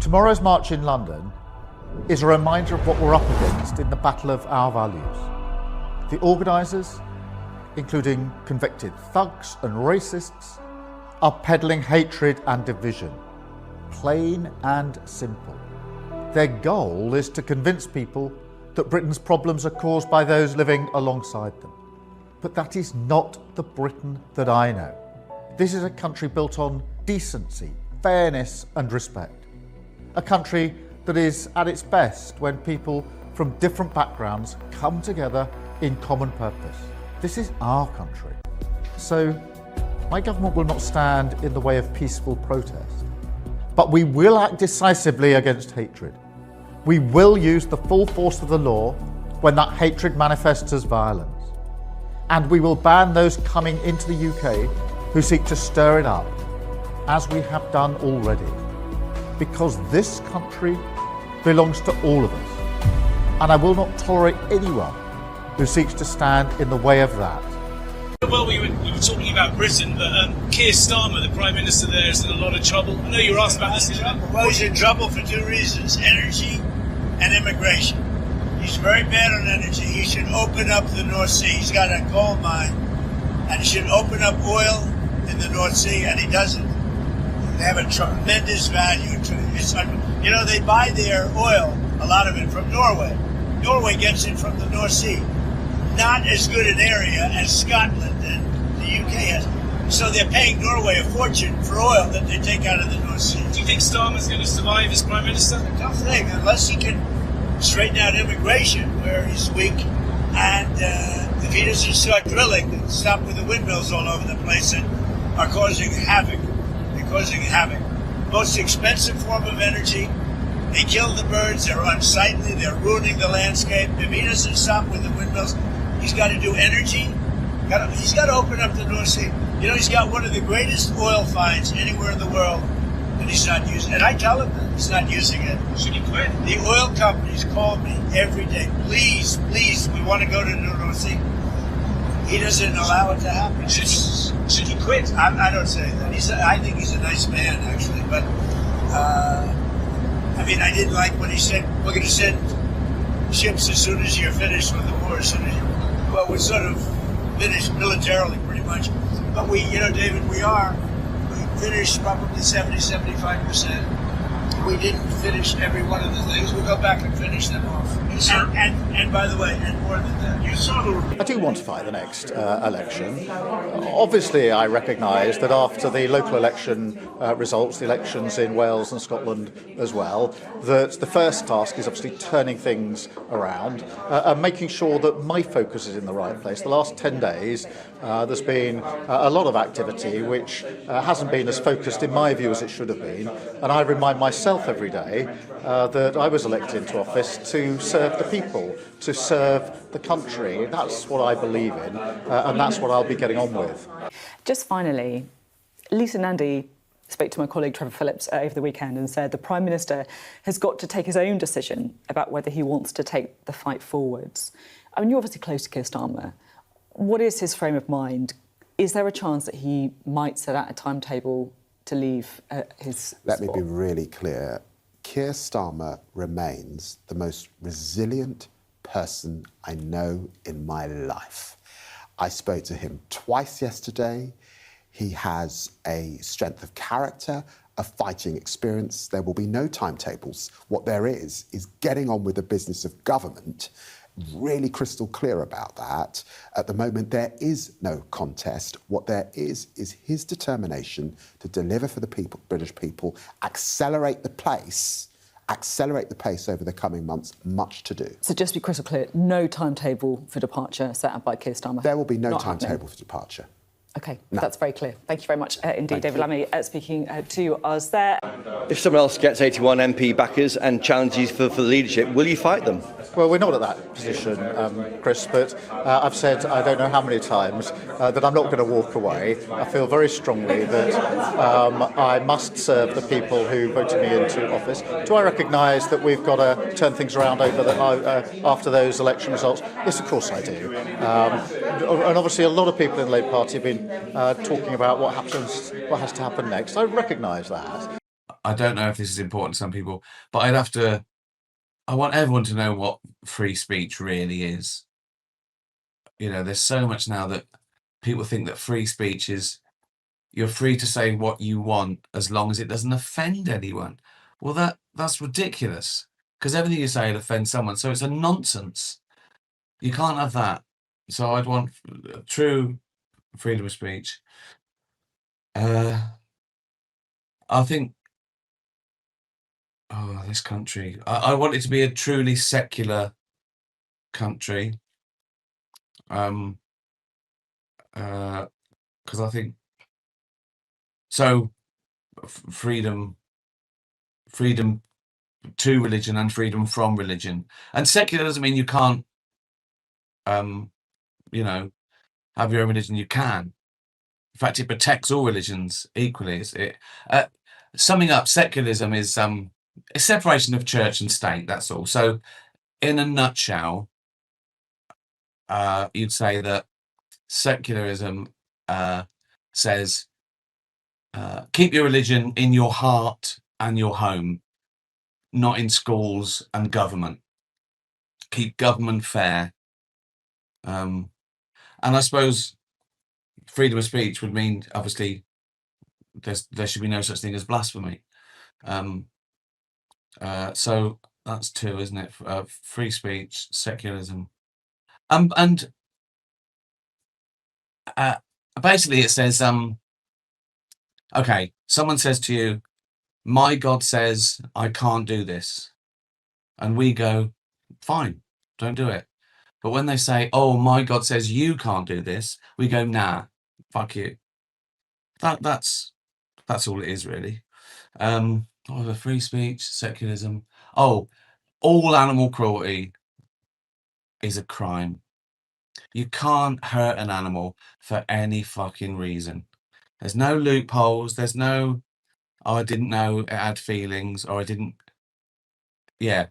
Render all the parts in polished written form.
Tomorrow's march in London is a reminder of what we're up against in the battle of our values. The organisers, including convicted thugs and racists, are peddling hatred and division, plain and simple. Their goal is to convince people that Britain's problems are caused by those living alongside them. But that is not the Britain that I know. This is a country built on decency, fairness and respect. A country that is at its best when people from different backgrounds come together in common purpose. This is our country. So my government will not stand in the way of peaceful protest, but we will act decisively against hatred. We will use the full force of the law when that hatred manifests as violence. And we will ban those coming into the UK who seek to stir it up, as we have done already. Because this country belongs to all of us. And I will not tolerate anyone who seeks to stand in the way of that. Well, we were talking about Britain, but Keir Starmer, the Prime Minister there, is in a lot of trouble. I know you were asked about this. Well, he's in trouble for two reasons: energy and immigration. He's very bad on energy. He should open up the North Sea. He's got a gold mine, and he should open up oil in the North Sea, and he doesn't. They have a tremendous value. You know, they buy their oil, a lot of it, from Norway. Norway gets it from the North Sea. Not as good an area as Scotland and the UK has. So they're paying Norway a fortune for oil that they take out of the North Sea. Do you think Starmer's going to survive as Prime Minister? It's a tough thing, unless he can straighten out immigration, where he's weak, and if he doesn't start drilling and stop with the windmills all over the place that are causing havoc. They're causing havoc. Most expensive form of energy. They kill the birds, they're unsightly, they're ruining the landscape. If he doesn't stop with the windmills, he's got to do energy. He's got to open up the North Sea. You know, he's got one of the greatest oil finds anywhere in the world that he's not using. And I tell him that he's not using it. Should he quit? The oil companies call me every day. Please, we want to go to the North Sea. He doesn't allow it to happen. Should he quit? I don't say that. I think he's a nice man, actually. But, I mean, I didn't like when he said, we're going to send ships as soon as you're finished with the war. Well, we're sort of finished militarily, pretty much. But we, you know, David, we finished probably 70-75%. We didn't finish every one of the things. We'll go back and finish them off. And by the way, and more than that, you saw the... I do want to fight the next election. Obviously, I recognise that after the local election results, the elections in Wales and Scotland as well, that the first task is obviously turning things around and making sure that my focus is in the right place. The last 10 days, there's been a lot of activity which hasn't been as focused, in my view, as it should have been. And I remind myself every day that I was elected into office to serve the people, to serve the country. That's what I believe in, and that's what I'll be getting on with. Just finally, Lisa Nandy spoke to my colleague Trevor Phillips over the weekend and said the Prime Minister has got to take his own decision about whether he wants to take the fight forwards. I mean, you're obviously close to Keir Starmer. What is his frame of mind? Is there a chance that he might set out a timetable to leave his Let me spot? be really clear. Keir Starmer remains the most resilient person I know in my life. I spoke to him twice yesterday. He has a strength of character, a fighting experience. There will be no timetables. What there is getting on with the business of government, really crystal clear about that. At the moment, there is no contest. What there is his determination to deliver for the people, British people, accelerate the pace over the coming months, much to do. So just to be crystal clear, no timetable for departure set out by Keir Starmer? There will be no Not timetable happening. for departure. OK, No. that's very clear. Thank you very much indeed, Thank David you. Lammy, speaking to us there. If someone else gets 81 MP backers and challenges for the leadership, will you fight them? Well, we're not at that position, Chris, but I've said I don't know how many times that I'm not going to walk away. I feel very strongly that I must serve the people who voted me into office. Do I recognise that we've got to turn things around after those election results? Yes, of course I do. And obviously a lot of people in the Labour Party have been talking about what has to happen next. I recognise that. I don't know if this is important to some people, but I want everyone to know what free speech really is. You know, there's so much now that people think that free speech is you're free to say what you want as long as it doesn't offend anyone. Well, that's ridiculous, because everything you say will offend someone. So it's a nonsense. You can't have that. So I'd want true freedom of speech. I think, this country, I want it to be a truly secular country. Because I think so. Freedom to religion and freedom from religion. And secular doesn't mean you can't, you know, have your own religion. You can. In fact, it protects all religions equally. Summing up, secularism is a separation of church and state. That's all. So, in a nutshell, you'd say that secularism says keep your religion in your heart and your home, not in schools and government. Keep government fair. And I suppose freedom of speech would mean, obviously, there should be no such thing as blasphemy. So that's two, isn't it? Free speech, secularism. And basically it says, okay, someone says to you, my God says I can't do this. And we go, fine, don't do it. But when they say, oh, my God says you can't do this, we go, nah, fuck you. That's all it is, really. Free speech, secularism. Oh, all animal cruelty is a crime. You can't hurt an animal for any fucking reason. There's no loopholes. There's no, oh, I didn't know it had feelings, or I didn't. Yeah.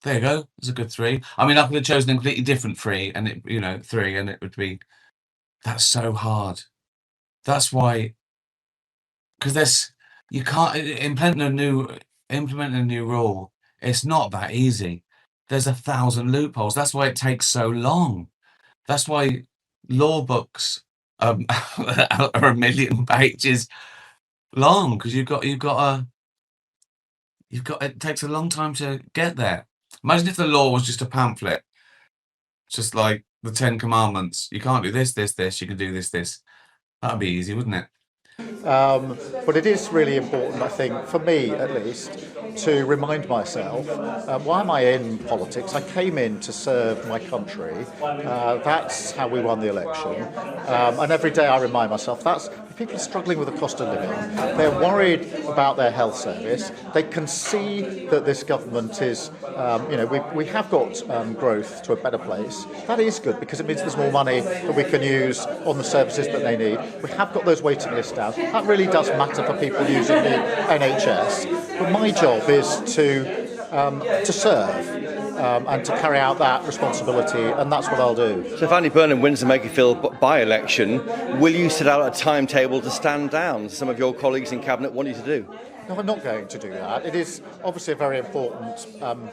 There you go. It's a good 3. I mean, I could have chosen a completely different 3, and it, 3, and it would be. That's so hard. That's why, because you can't implement a new rule. It's not that easy. There's 1,000 loopholes. That's why it takes so long. That's why law books are 1 million pages long, because it takes a long time to get there. Imagine if the law was just a pamphlet, just like the 10 Commandments. You can't do this, this, this. You can do this, this. That'd be easy, wouldn't it? But it is really important, I think, for me at least, to remind myself, why am I in politics? I came in to serve my country. That's how we won the election. And every day I remind myself, that's people are struggling with the cost of living. They're worried about their health service. They can see that this government is, we have got growth to a better place. That is good, because it means there's more money that we can use on the services that they need. We have got those waiting lists down. That really does matter for people using the NHS. But my job is to serve and to carry out that responsibility, and that's what I'll do. So if Andy Burnham wins the Makerfield by-election, will you set out a timetable to stand down, as some of your colleagues in Cabinet want you to do? No, I'm not going to do that. It is obviously a very important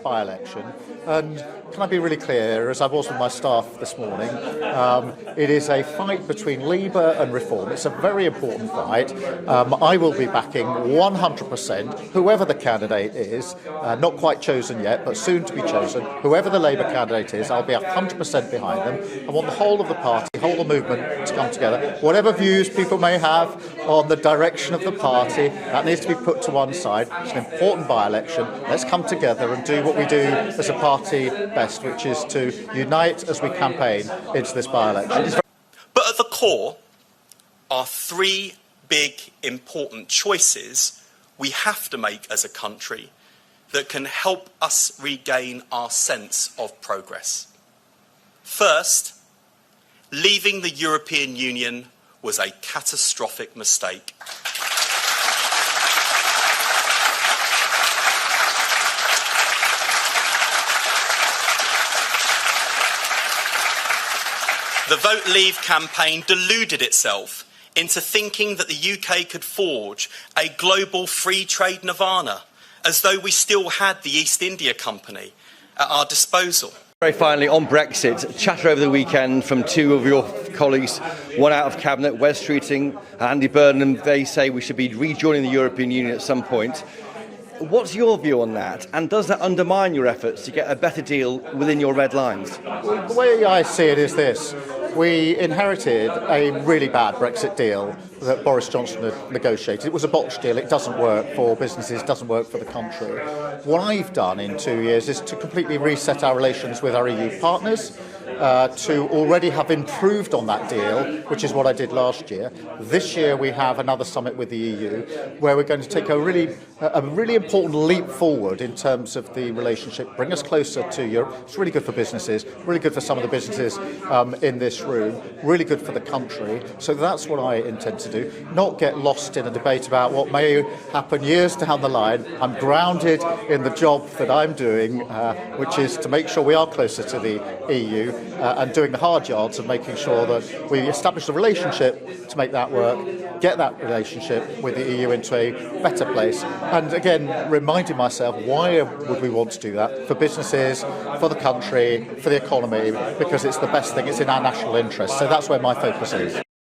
by-election. And can I be really clear, as I was with my staff this morning, it is a fight between Labour and Reform. It's a very important fight. I will be backing 100%, whoever the candidate is, not quite chosen yet, but soon to be chosen. Whoever the Labour candidate is, I'll be 100% behind them. I want the whole of the party, the whole of the movement to come together. Whatever views people may have on the direction of the party, that needs to be put to one side. It's an important by-election. Let's come together and do what we do as a party best, which is to unite as we campaign into this by-election. But at the core are 3 big, important choices we have to make as a country that can help us regain our sense of progress. First, leaving the European Union was a catastrophic mistake. The Vote Leave campaign deluded itself into thinking that the UK could forge a global free trade nirvana, as though we still had the East India Company at our disposal. Very finally, on Brexit, chatter over the weekend from two of your colleagues, one out of Cabinet, Wes Streeting, Andy Burnham. They say we should be rejoining the European Union at some point. What's your view on that? And does that undermine your efforts to get a better deal within your red lines? Well, the way I see it is this. We inherited a really bad Brexit deal that Boris Johnson had negotiated. It was a botched deal. It doesn't work for businesses, doesn't work for the country. What I've done in 2 years is to completely reset our relations with our EU partners, to already have improved on that deal, which is what I did last year. This year we have another summit with the EU where we're going to take a really important leap forward in terms of the relationship, bring us closer to Europe. It's really good for businesses, really good for some of the businesses in this room, really good for the country. So that's what I intend to do, not get lost in a debate about what may happen years down the line. I'm grounded in the job that I'm doing, which is to make sure we are closer to the EU and doing the hard yards of making sure that we establish a relationship to make that work, get that relationship with the EU into a better place. And again, reminding myself, why would we want to do that? For businesses, for the country, for the economy, because it's the best thing, it's in our national interest. So that's where my focus is.